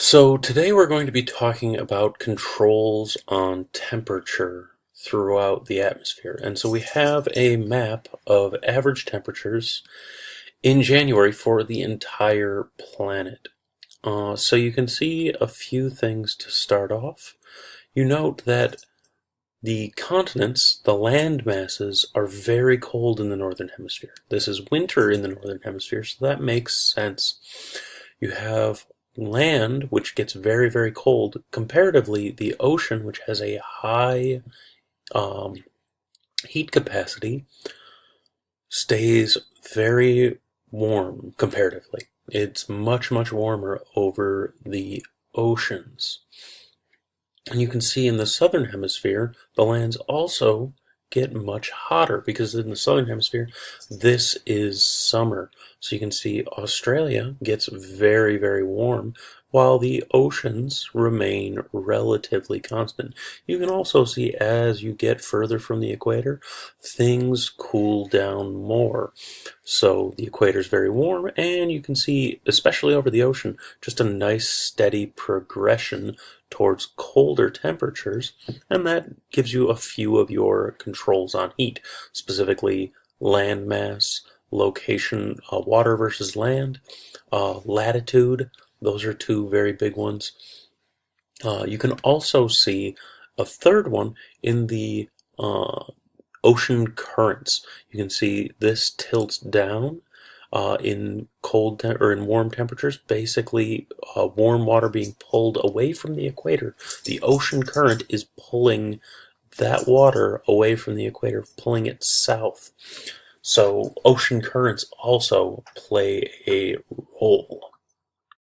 So today we're going to be talking about controls on temperature throughout the atmosphere. And so we have a map of average temperatures in January for the entire planet. So you can see a few things to start off. You note that the continents, the land masses, are very cold in the northern hemisphere. This is winter in the northern hemisphere, so that makes sense. You have land, which gets very, very cold. Comparatively, the ocean, which has a high um, heat capacity, stays very warm comparatively. It's much, much warmer over the oceans. And you can see in the southern hemisphere, the lands also get much hotter because in the southern hemisphere, this is summer. So you can see Australia gets very, very warm while the oceans remain relatively constant. You can also see as you get further from the equator, things cool down more. So the equator is very warm, and you can see, especially over the ocean, just a nice steady progression towards colder temperatures, and that gives you a few of your controls on heat, specifically land mass, location, water versus land, latitude. Those are two very big ones. You can also see a third one in the ocean currents. You can see this tilts down in or in warm temperatures, basically warm water being pulled away from the equator. The ocean current is pulling that water away from the equator, pulling it south. So ocean currents also play a role.